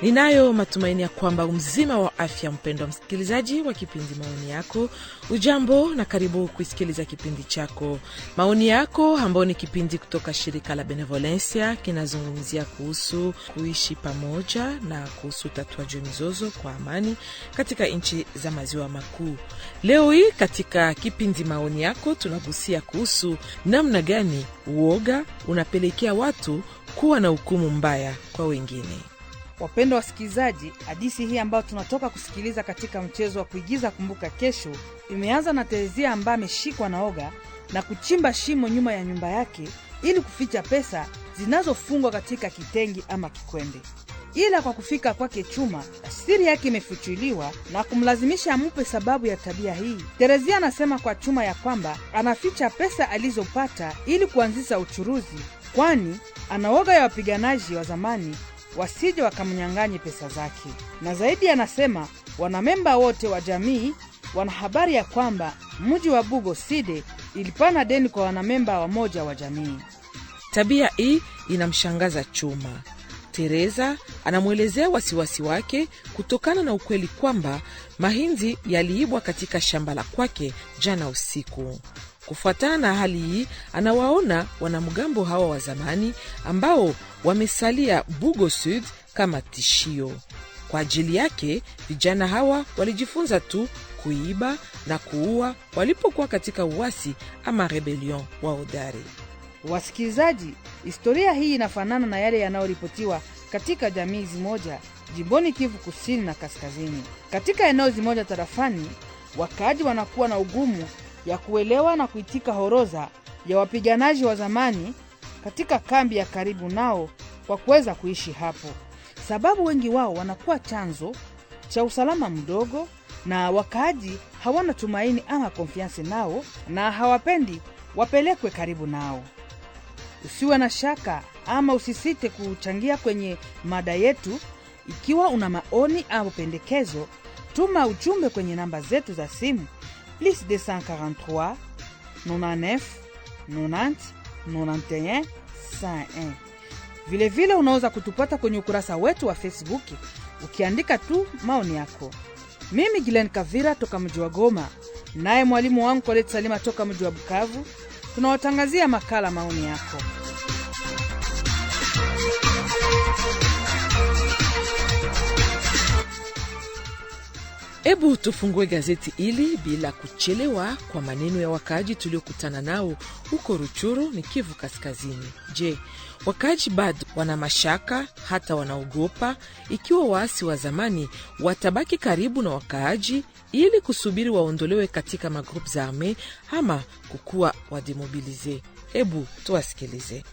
Ninayo matumaini ya kwamba mzima wa afya, mpendwa msikilizaji wa kipindi Maoni Yako. Ujambo na karibu kusikiliza kipindi chako Maoni Yako, ambao ni kipindi kutoka shirika la Benevolencia kinazungumzia kuhusu kuishi pamoja na kuhusu tatuaji mizozo kwa amani katika nchi za maziwa makuu. Leo hii katika kipindi Maoni Yako tunagusia kuhusu namna gani uoga unapelekea watu kuwa na hukumu mbaya kwa wengine. Wapendwa wasikilizaji, hadithi hii ambayo tunatoka kusikiliza katika mchezo wa kuigiza Kumbuka Kesho imeanza na Terezia ambaye ameshikwa na oga na kuchimba shimo nyuma ya nyumba yake ili kuficha pesa zinazofungwa katika kitengi ama kikwembe. Ila kwa kufika kwake Chuma, siri yake imefichuliwa na kumlazimisha ampe sababu ya tabia hii. Terezia anasema kwa Chuma ya kwamba anaficha pesa alizopata ili kuanzisha uchuruzi, kwani anaoga ya wapiganaji wa zamani wasije wakamnyang'anye pesa zake. Na zaidi anasema wanamemba wote wa jamii wana habari ya kwamba mji wa Bugo Side ilipana deni kwa wanamemba wa moja wa jamii. Tabia hii inamshangaza Chuma. Tereza anamuelezea wasiwasi wake kutokana na ukweli kwamba mahindi yaliibwa katika shamba la kwake jana usiku. Kufuatana na hali hii, anawaona wanamgambo hawa wa zamani ambao wamesalia Bugo Sud kama tishio. Kwa ajili yake, vijana hawa walijifunza tu kuiba na kuua walipokuwa katika uasi ama rebellion wa hodari. Wasikilizaji, historia hii inafanana na yale yanayoripotiwa katika jamii zimoja jimboni Kivu Kusini na Kaskazini. Katika eneo zimoja tarafani, wakaaji wanakuwa na ugumu ya kuelewa na kuitika horoza ya wapiganaji wa zamani katika kambi ya karibu nao kwa kuweza kuishi hapo, sababu wengi wao wanakuwa chanzo cha usalama mdogo, na wakaaji hawana tumaini ama konfiansi nao na hawapendi wapelekwe karibu nao. Usiwe na shaka ama usisite kuchangia kwenye mada yetu. Ikiwa una maoni au pendekezo, tuma ujumbe kwenye namba zetu za simu +243 99 90 91 101. Vile vile unaweza kutupata kwenye ukurasa wetu wa Facebook ukiandika tu Maoni Yako. Mimi Gilen Kavira toka mji wa Goma, naye mwalimu wangu Colette Salima toka mji wa Bukavu, tunawatangazia makala Maoni Yako. Ebu tufungue gazeti ili bila kuchelewa kwa maneno ya wakaaji tuliokutana nao huko Ruchuru ni Kivu Kaskazini. Je, wakaaji bado wana mashaka, hata wanaogopa ikiwa waasi wa zamani watabaki karibu na wakaaji ili kusubiri waondolewe katika magrupu za arme ama kukua wademobilize? Ebu tuwasikilize.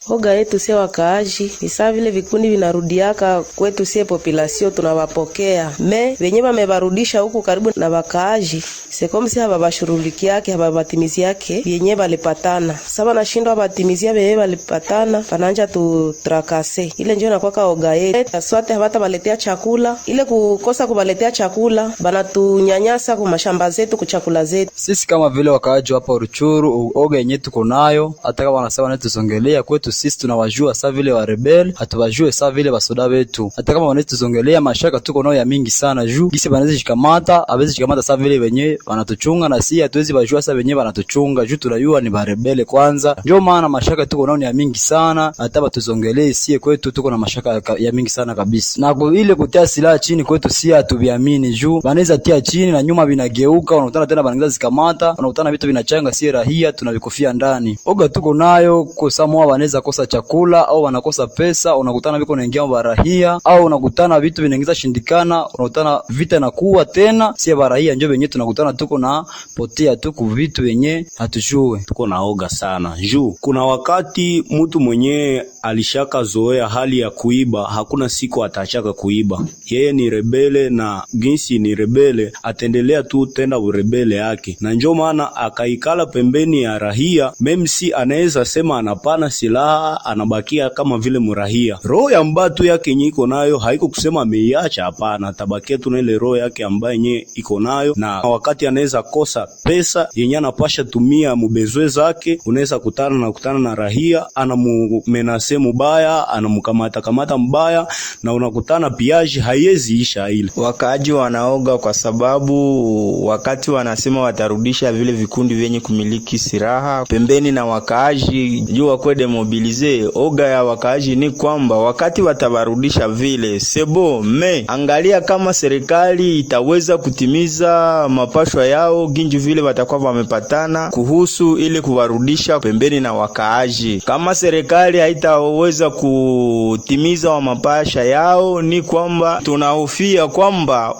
Oga yetu sie wakaaji ni saa vile vikundi vinarudiaka kwetu sie population tunawapokea. Venye wamevarudisha huku karibu na wakaaji, sekomsi hababashuruliki yake hababatimizi yake vyenye balipatana. Saba na shindo habatimizia vyenye balipatana, pananja tutrakase. Ile njio nakwaka oga yetu. Aswate habata baletea chakula. Ile kukosa kubaletea chakula, banatunyanyasa kumashamba zetu kuchakula zetu. Sisi kama vile wakaaji hapa Ruchuru, oga yenye tuko nayo, ataka wanasema netuzongelea kwetu sisi tunawajua saa vile wa rebel, hatubajue saa vile basoda wetu. Hata kama wanetuzongelea mashaka tuko nao ya mingi sana juu gisi banaweza shikamata, abezi shikamata saa vile wenye wanatuchunga, na si hatuwezi bajua saa wenye wanatuchunga juu tunajua ni ba rebel kwanza. Ndio maana mashaka tuko nao ya mingi sana, hata batuzongelee sie kwetu tuko na mashaka ya mingi sana kabisa. Na ile kutia silaha chini kwetu si hatuviamini juu banaweza tia chini na nyuma vinageuka, wanakutana tena banaweza zikamata, wanakutana vitu vinachanga si rahia tunavikofia ndani. Oga tuko nayo kwa samoa wanaweza kosa chakula au wanakosa pesa, unakutana viko naingia barahia, au unakutana vitu vinaingiza shindikana, unakutana vita na kuwa tena si barahia. Njoo wenyewe tunakutana tuko na potea tuko vitu wenyewe hatujue. Tuko na oga sana juu kuna wakati mtu mwenyewe alishaka zoea hali ya kuiba, hakuna siku atachaka kuiba. Yeye ni rebele na ginsi ni rebele, atendelea tu tenda urebele yake, na njoo maana akaikala pembeni ya rahia. Memsi anaweza sema anapana silaha, anabakia kama vile murahia. Roho ya mbatu yake yenye iko nayo haiko kusema ameiacha, hapana, atabakia tu na ile roho yake ambaye yenye iko nayo. Na wakati anaweza kosa pesa yenye anapasha tumia mubezwe zake, unaweza kutana na rahia anamumenase menace mubaya, anamkamata mbaya, na unakutana piaji haiwezi isha ile. Wakaaji wanaoga kwa sababu wakati wanasema watarudisha vile vikundi vyenye kumiliki silaha pembeni na wakaaji juu wakwe demobilize, oga ya wakaaji ni kwamba wakati watabarudisha vile sebo angalia kama serikali itaweza kutimiza mapashwa yao ginju vile watakuwa wamepatana kuhusu ili kuwarudisha pembeni na wakaaji. Kama serikali haitaweza kutimiza wa mapasha yao, ni kwamba tunahofia kwamba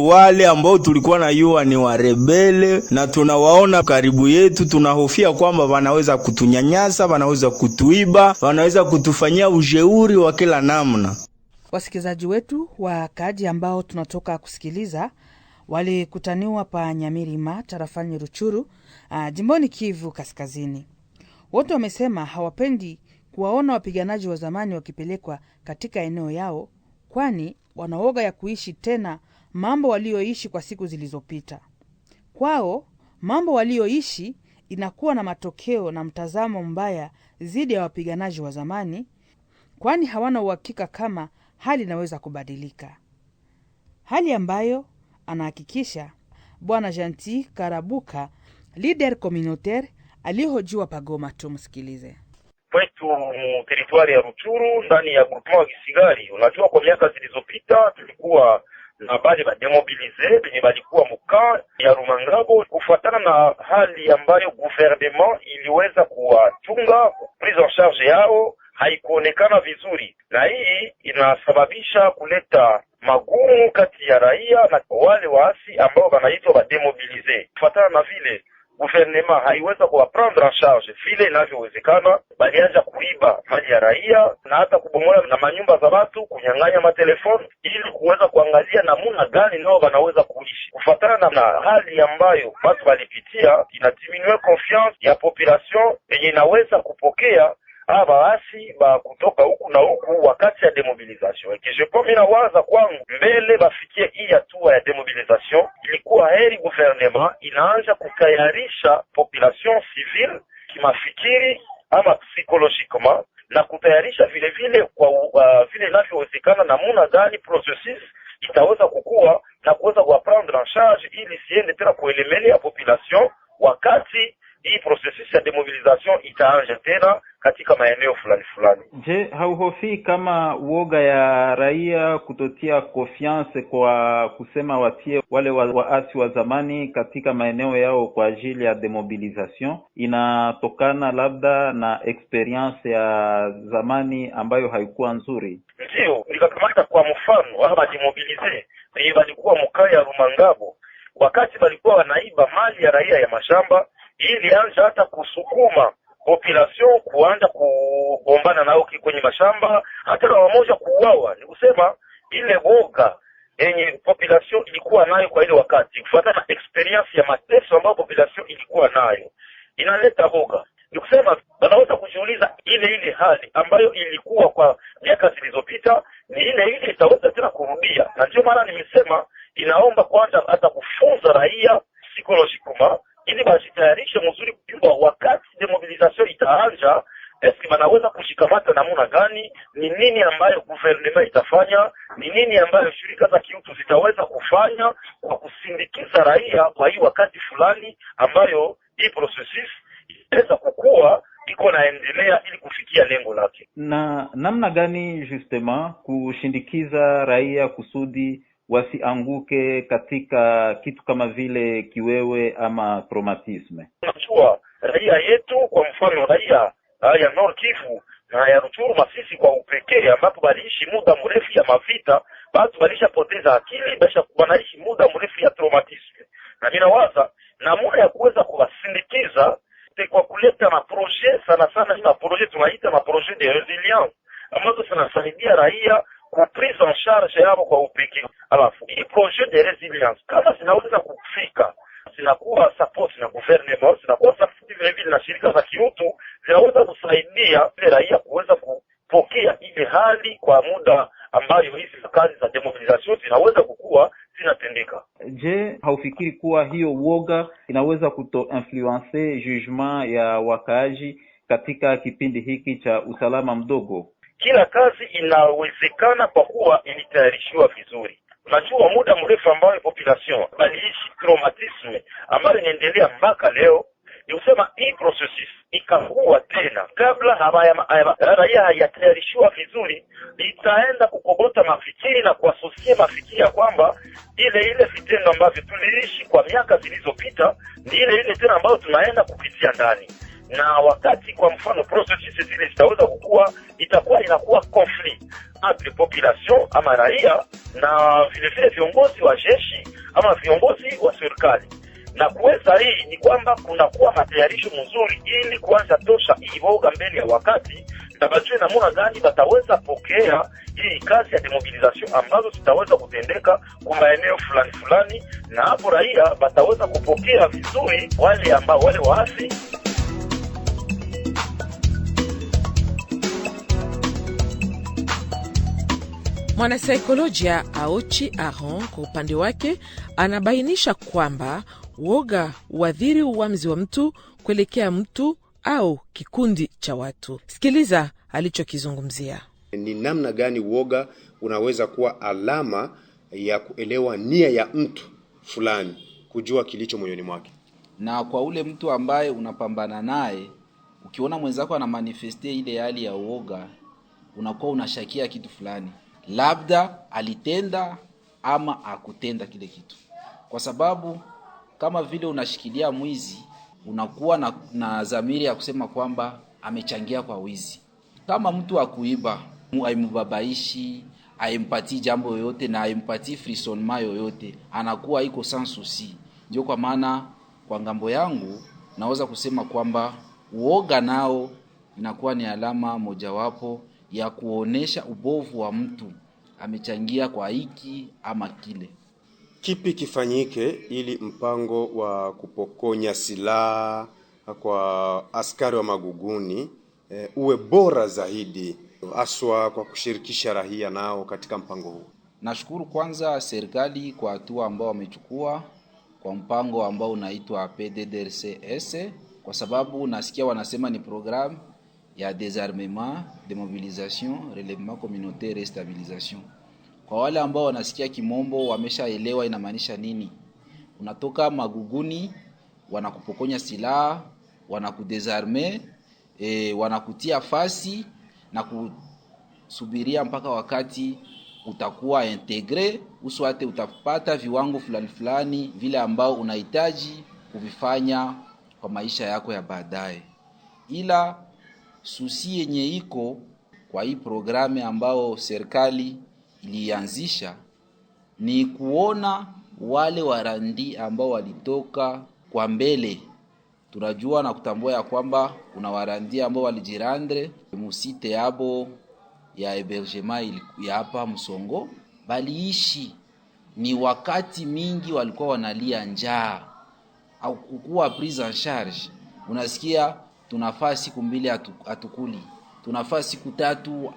wale ambao tulikuwa na yua ni warebele na tunawaona karibu yetu, tunahofia kwamba wanaweza kutunyanyasa, wanaweza kutuiba, wanaweza kutufanyia ujeuri wa kila namna. Wasikilizaji wetu, wakaaji ambao tunatoka kusikiliza walikutaniwa pa Nyamirima tarafani Ruchuru, jimboni Kivu Kaskazini. Wote wamesema hawapendi kuwaona wapiganaji wa zamani wakipelekwa katika eneo yao, kwani wanaoga ya kuishi tena mambo walioishi kwa siku zilizopita. Kwao mambo walioishi inakuwa na matokeo na mtazamo mbaya zidi ya wapiganaji wa zamani, kwani hawana uhakika kama hali inaweza kubadilika, hali ambayo anahakikisha Bwana Gentil Karabuka, leader communautaire alihojiwa pagoma. Tumsikilize. Kwetu territoire ya Ruchuru ndani ya groupement wa Kisigari, unajua kwa miaka zilizopita tulikuwa na bale ba demobilize benye balikuwa muka ya Rumangabo kufuatana na hali ambayo gouvernement iliweza kuwatunga, prise en charge yao haikuonekana vizuri, na hii inasababisha kuleta magumu kati ya raia na wale waasi ambao wanaitwa ba demobilize. Kufuatana na vile gouvernement haiweza kuwaprendre en charge vile inavyowezekana, balianza kuiba mali ya raia na hata kubomola na manyumba za watu, kunyang'anya matelefoni ili kuweza kuangalia namna gani nao wanaweza kuishi. Kufuatana na hali ambayo watu walipitia, inadiminue confiance ya population yenye inaweza kupokea waasi ba kutoka huku na huku wakati ya demobilisation. Kishepo mina waza kwangu mbele bafikie hii hatua ya demobilisation, ilikuwa heri gouvernement inaanza kutayarisha population civile kimafikiri ama psychologiquement, na kutayarisha vile vile kwa vile inavyowezekana namna gani processus itaweza kukua na kuweza kuprendre en charge ili siende tena kuelemelea population wakati hii processus ya demobilisation itaanza tena katika maeneo fulani. Je, hauhofi kama uoga ya raia kutotia confiance kwa kusema watie wale waasi wa zamani katika maeneo yao kwa ajili ya demobilisation inatokana labda na experience ya zamani ambayo haikuwa nzuri? Ndio, nikakamata kwa mfano hapa demobilize wenye walikuwa mkaya ya Rumangabo, wakati walikuwa wanaiba mali ya raia ya mashamba, ili anja hata kusukuma population kuanza kugombana nao kwenye mashamba, hata na wamoja kuuawa. Ni kusema ile woga yenye population ilikuwa nayo kwa ile wakati, kufuatana na experience ya mateso ambayo population ilikuwa nayo, inaleta woga. Ni kusema wanaweza kujiuliza ile hali ambayo ilikuwa kwa miaka zilizopita ni ile itaweza tena kurudia. Na ndio maana nimesema inaomba kwanza hata kufunza raia psychologiquement ili bajitayarishe mzuri kujua wakati demobilisation itaanza, eski wanaweza kushikamata namna gani, ni nini ambayo gouvernement itafanya, ni nini ambayo shirika za kiutu zitaweza kufanya kwa kusindikiza raia kwa hii wakati fulani ambayo hii processus itaweza kukua iko naendelea ili kufikia lengo lake. Na namna gani justement kushindikiza raia kusudi wasianguke katika kitu kama vile kiwewe ama traumatisme? Unajua raia yetu, kwa mfano raia ya Nord Kivu na ya Ruchuru Masisi kwa upekee, ambapo baliishi muda mrefu ya mavita, watu walishapoteza akili, basha wanaishi muda mrefu ya traumatisme. Na ninawaza namna ya kuweza kuwasindikiza kwa kuleta maprojet, sana ni maprojet tunaita maprojet de resilience, ambazo zinasaidia raia ku prise en charge yao kwa upekee. Alafu hii projet de resilience kama zinaweza kufika, zinakuwa support na gouvernement, zinakuwa support vile vile na shirika za kiutu, zinaweza kusaidia raia kuweza kupokea ile hali kwa muda ambayo hizi kazi za demobilisation zinaweza kukua zinatendeka. Je, haufikiri kuwa hiyo uoga inaweza kuto-influencer jugement ya wakaaji katika kipindi hiki cha usalama mdogo? Kila kazi inawezekana kwa kuwa ilitayarishiwa vizuri. Unajua muda mrefu ambao population baliishi traumatisme ambayo inaendelea mpaka leo, ni kusema hii processus ikakuwa tena kabla raia hayatayarishiwa vizuri, itaenda kukogota mafikiri na kuasosie mafikiri ya kwamba ile vitendo ambavyo tuliishi kwa miaka zilizopita ni ile tena ambayo tunaenda kupitia ndani. Na wakati kwa mfano processes zile zitaweza kukua, itakuwa inakuwa conflict entre population ama raia na vile viongozi wa jeshi ama viongozi wa serikali. Na kuweza hii ni kwamba kunakuwa matayarisho mzuri ili kuanza tosha iboga mbele ya wakati, na bajue namna gani bataweza pokea hii kazi ya demobilisation ambazo zitaweza kutendeka kwa maeneo fulani, na hapo raia bataweza kupokea vizuri wale waasi. Mwanasaikolojia Aochi Aron kwa upande wake anabainisha kwamba woga huathiri uamuzi wa mtu kuelekea mtu au kikundi cha watu. Sikiliza alichokizungumzia. Ni namna gani woga unaweza kuwa alama ya kuelewa nia ya mtu fulani, kujua kilicho moyoni mwake. Na kwa ule mtu ambaye unapambana naye, ukiona mwenzako ana manifeste ile hali ya woga, unakuwa unashakia kitu fulani, labda alitenda ama akutenda kile kitu. Kwa sababu kama vile unashikilia mwizi, unakuwa na dhamiri ya kusema kwamba amechangia kwa wizi. Kama mtu akuiba, haimubabaishi, haimpatii jambo yoyote na haimpatii frisonnement yoyote, anakuwa iko sans souci. Ndio kwa maana kwa ngambo yangu naweza kusema kwamba uoga nao inakuwa ni alama mojawapo ya kuonesha ubovu wa mtu, amechangia kwa hiki ama kile. Kipi kifanyike ili mpango wa kupokonya silaha kwa askari wa Maguguni uwe bora zaidi, aswa kwa kushirikisha raia nao katika mpango huu? Nashukuru kwanza serikali kwa hatua ambao wamechukua kwa mpango ambao unaitwa PDDRCS, kwa sababu nasikia wanasema ni programme ya désarmement, démobilisation, relèvement communautaire et stabilisation. Kwa wale ambao wanasikia kimombo wameshaelewa inamaanisha nini. Unatoka Maguguni, wanakupokonya silaha, wanakudesarme, wanakutia fasi na kusubiria mpaka wakati utakuwa integre, uswate utapata viwango fulani vile ambao unahitaji kuvifanya kwa maisha yako ya baadaye. Ila susi yenye iko kwa hii programe ambao serikali ilianzisha ni kuona wale warandi ambao walitoka kwa mbele. Tunajua na kutambua ya kwamba kuna warandi ambao walijirandre musite yabo ya hébergement ya hapa Msongo, baliishi ni wakati mingi walikuwa wanalia njaa au kukuwa prise en charge. Unasikia tunafaa siku 2 atukuli, tunafaa siku 3,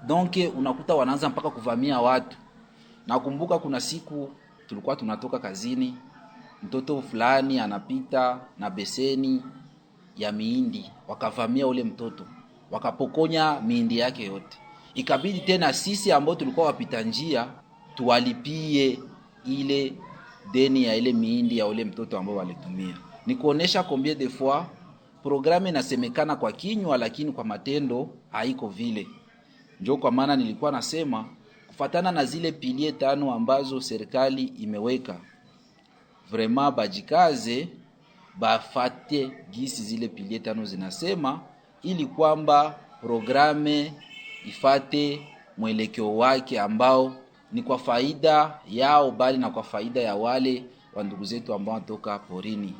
donc unakuta wanaanza mpaka kuvamia watu. Nakumbuka kuna siku tulikuwa tunatoka kazini, mtoto fulani anapita na beseni ya miindi, wakavamia ule mtoto, wakapokonya miindi yake yote. Ikabidi tena sisi ambao tulikuwa wapita njia tuwalipie ile deni ya ile miindi ya ule mtoto ambao walitumia. Ni kuonesha combien de fois programme inasemekana kwa kinywa lakini kwa matendo haiko vile. Ndio kwa maana nilikuwa nasema kufatana na zile pilie 5 ambazo serikali imeweka, vraiment bajikaze bafate gisi zile pilie 5 zinasema, ili kwamba programe ifate mwelekeo wake ambao ni kwa faida yao bali na kwa faida ya wale wa ndugu zetu ambao wanatoka porini.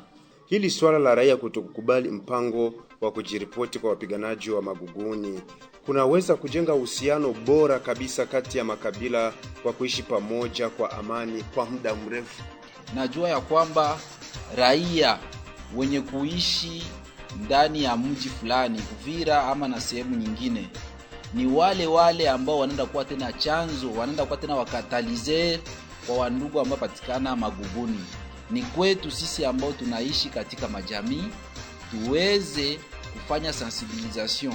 Hili swala la raia kutokukubali mpango wa kujiripoti kwa wapiganaji wa Maguguni kunaweza kujenga uhusiano bora kabisa kati ya makabila kwa kuishi pamoja kwa amani kwa muda mrefu. Najua ya kwamba raia wenye kuishi ndani ya mji fulani, Uvira ama na sehemu nyingine, ni wale ambao wanaenda kuwa tena chanzo, wanaenda kuwa tena wakatalize kwa wandugu ambao patikana Maguguni. Ni kwetu sisi ambao tunaishi katika majamii tuweze kufanya sensibilisation,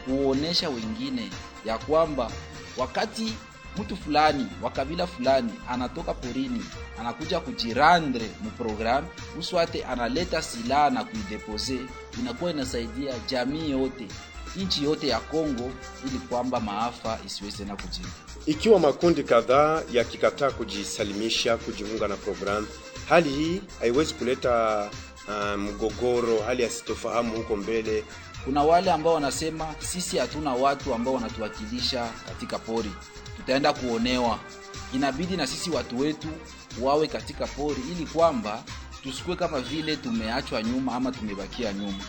kuonesha wengine ya kwamba wakati mtu fulani wa kabila fulani anatoka porini anakuja kujirandre mu program uswate analeta silaha na kuidepose, inakuwa inasaidia jamii yote, nchi yote ya Kongo, ili kwamba maafa isiweze na kujiri. Ikiwa makundi kadhaa yakikataa kujisalimisha kujiunga na program, hali hii haiwezi kuleta mgogoro, hali ya sitofahamu huko mbele. Kuna wale ambao wanasema sisi hatuna watu ambao wanatuwakilisha katika pori, tutaenda kuonewa. Inabidi na sisi watu wetu wawe katika pori, ili kwamba tusikue kama vile tumeachwa nyuma ama tumebakia nyuma.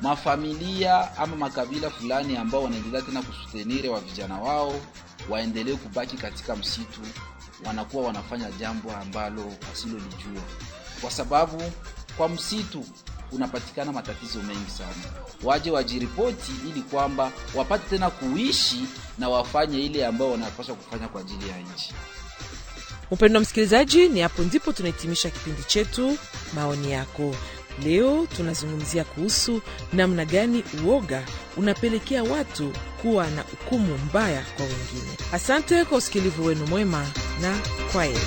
Mafamilia ama makabila fulani ambao wanaendelea tena kusutenire wa vijana wao waendelee kubaki katika msitu, wanakuwa wanafanya jambo ambalo wasilolijua, kwa sababu kwa msitu unapatikana matatizo mengi sana. Waje wajiripoti ili kwamba wapate tena kuishi na wafanye ile ambao wanapaswa kufanya kwa ajili ya nchi. Mpendwa msikilizaji, ni hapo ndipo tunahitimisha kipindi chetu Maoni Yako. Leo tunazungumzia kuhusu namna gani uoga unapelekea watu kuwa na hukumu mbaya kwa wengine. Asante kwa usikilivu wenu mwema na kwaheri.